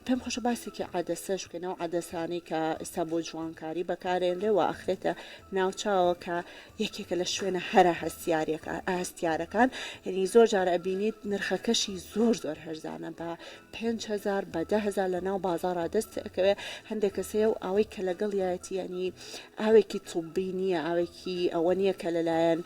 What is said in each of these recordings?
پێم خۆشە باسێکی عادەسەش بکەینەوە عادەسانی کە ئێستا بۆ جوانکاری بەکارێنرێ و ئاخرێتە ناوچاوە کە یەکێکە لە شوێنە هەرە هەستیارەکان یعنی زۆر جارە ئەبینیت نرخەکەشی زۆر هەرزانە بە 5,000 بە 10,000 لە ناو بازاڕا دەست ئەکەوێ هەندێک کەسەیە و ئەوەی کە لەگەڵ یەتی ینی ئاوێکی توبی نییە ئاوێکی ئەوە نییە کە لەلایەن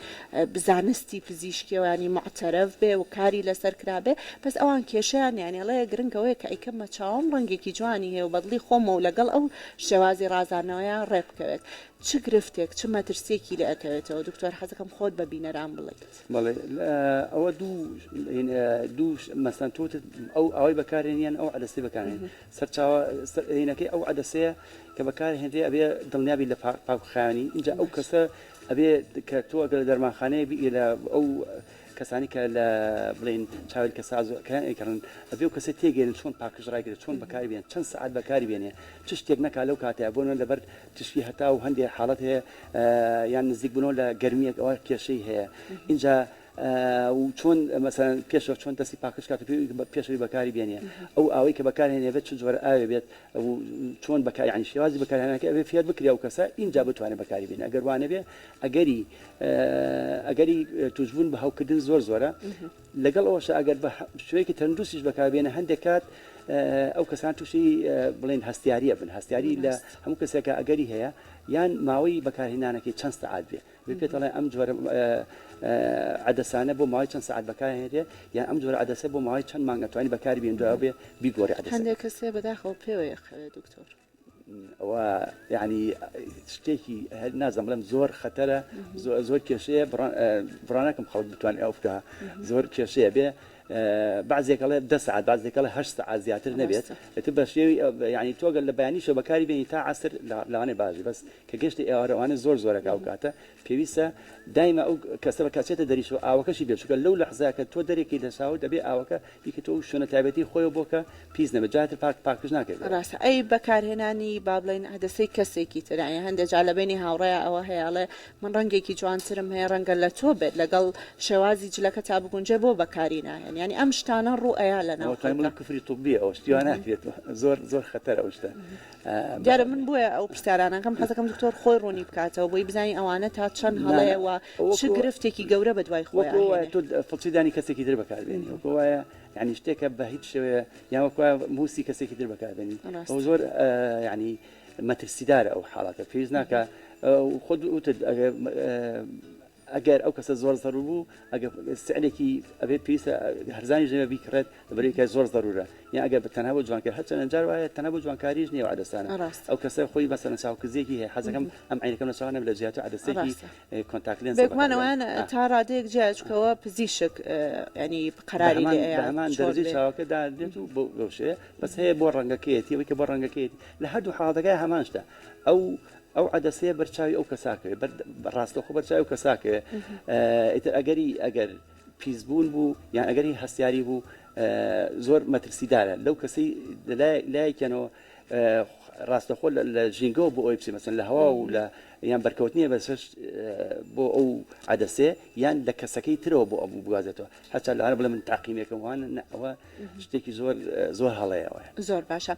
بزانستی پزیشکیەوانی معتەرەف بێ و کاری لەسەر کرابێ بەس ئەوان کێشیان یانیڵەیە گرنگەوەی کە ئەیکەمە چاوم ڕەنگێکی جوانی هەیە و بەدڵی خۆمە و لەگەڵ ئەو شێوازی ڕازانەوەیان ڕێ بکەوێت چ گرفتێک چ مەترسێکی لە ئەکەوێتەوە دکتۆر حەزەکەم خۆت بە بینەران بڵێیت بەڵێ ئەوە دوو مەسەن تۆت ئەوەی بەکارێنیان ئەو عەدەسەی بەکارێن سەرچاوە هینەکەی ئەو عەدەسەیە کە بەکارهێنرێ ئەبێ دڵنیابی لە پاکخایانی اینجا ئەو کەسە ئەبێ کە تۆ ئەگەر لە دەرمانخانەیە بی لە ئەو کەسانی کە لە بڵێن چاویل کە سازەکان ئەیکردن ئەبێ و کەسە تێگەێنن چۆن پاکژڕایگرێت چۆن بەکاری بێن چەند سعات بەکاری بێنێ چ شتێک نەکا لەو کاتەیە بۆنە لەبەر تشکی هەتا و هەندێک حاڵەت هەیە یان نزیک بنەوە لە گەرمیەک ئەوە کێشەی هەیە اینجا و چۆن مەسەن پێشەوە چۆن دەستی پاکش کات پێشەوەی بەکاری بێنێ ئەو ئاوەی کە بەکارهێنێ بێت چ جۆرە ئاوێ بێت چۆن بەکار ینی شێوازی بەکارهێنەکە ئەبێ فێر بکرێ و کەسە اینجا بتوانێت بەکاری بێنێ ئەگەر وانە بێ ئەگەری توشبوون بە هەوکردن زۆرە لەگەڵ ئەوەشە ئەگەر بە شوەیەکی تەندروستیش بەکاربێنە هەندێک کات ئەو کەسان تووشی بڵێن هەستیاریە بن هەستیاری لە هەموو کەسێکە ئەگەری هەیە یان ماوەی بەکارهێنانەکەی چەند سەعات بێ پێتەڵێ ئەم جۆرە عەدەسانە بۆ ماوەی چەند سەعات بەکارهێنرێ یان ئەم جۆرە عەدەسە بۆ ماوەی چەند مانگ ئەتوانی بەکاری بێن دوای بێ بیگۆڕی عەدەسە هەندێک کەسێ بەداخەوە پێوە یەخەوێت دکتۆر ئەوە یعنی شتێکی نازەم بڵێم زۆر خەتەرە زۆر کێشەیە بڕانەکەم خەڵک بتوانێت ئەو بکە زۆر کێشەیە بێ بعضێکەڵێ 10 ساعت بعضێکەڵێ 8 ساعت زیاتر نەبێت بە شێوی ینی تۆگەل لە بەیانیشە بەکاری بێنی تا عەسر لەوانەیە باشی بەس کە گەشتی ئێوارەوانە زۆرەکە ئەو کاتە پێویستە دایما ئەو کەسە بە کاتێتە دەریشەوە ئاوەکەشی بێت چونکە لەو لەحزەکە تۆ دەرێکی لە ساوت دەبێ ئاوەکە بیکەوە شوێنە تایبەتی خۆی بۆکە پیس نەبێت جاتر پاکش ناکرێت ڕاستە ئەی بەکارهێنانی با بڵێن عەدەسەی کەسێکی ترایە هەندێک جا لە بینی هاوڕێە ئەوە هەیەڵێ من ڕەنگێکی جوانترم هەیە ڕەنگە لە تۆ بێت لەگەڵ شێوازی جلەکە تا بگونجێ بۆ بەکاری نایەن ینی ئەم شتانە ڕوو ئەیە لە ناو کفری توبیە ئەو شتیوان ناکرێت زۆر خەتەر ئەو شتە دیارە من بۆیە ئەو پرسیارانەکەم حەزەکەم دکتۆر خۆی ڕوونی بکاتەوە بۆی بزانین ئەوانە تا چەند هەڵەیەوە چ گرفتێکی گەورە بە دوای خۆیان تۆ فڵچیدانی کەسێکی در بەکاربێنی وایە ینی شتێکە بە هیچ شێوەیە یاوەکوە موسی کەسێکی در بەکاربێنی ئەو زۆر ینی مەترسیدارە ئەو حاڵاتە پێویست ناکە خۆت وتت ئەگەر ئەو کەسە زۆر زەرور بوو ئەگەر سعرێکی ئەبێت پێویستە هەرزانی ژنێ بیکڕێت بەرەوەی زۆر زەرورە یان ئەگەر بە تەنها بۆ جوانکاری هەرچەند ئەنجار وایە تەنها بۆ جوانکاریش نییە عەدەسانە ئەو کەسە خۆی بەسەرەن چاوکزێکی هەیە حەزەکەم ئەم عینەکەم لە چاوانە لە جیاتە عەدەسێکی کۆنتاکت لێنس بێگومانەوەیان تا ڕادەیەک جیاچکەوە پزیشک ینی قەراری لێ هەمان دەرەجەی چاوەکەدا دێت و بۆ شێ بەس هەیە بۆ ڕەنگەکەیەتی ئەوەی کە بۆ ڕەنگەکەیەتی لە هەردوو حاڵەتەکەی هەمان شتە ئەو عەدەسەیە بەرچاوی ئەو کەساکەوێ ڕاستەخۆ بەرچاوی ئەو کەساکەوێ ئیتر ئەگەر پیسبوون بوو یان ئەگەری هەستیاری بوو زۆر مەترسیدارە لەو کەسەی لایەکەنەوە ڕاستەخۆ لە ژینگەوە بۆ ئەوی بچێت مەسەن لە هەوا و لە یان بەرکەوتنیە بەسەر بۆ ئەو عەدەسێ یان لە کەسەکەی ترەوە بۆ ئەو بگوازێتەوە هەتا لەوانە بڵێ من تاقیمێکم وانە ئەوە شتێکی زۆر هەڵەیەوە زۆر باشە.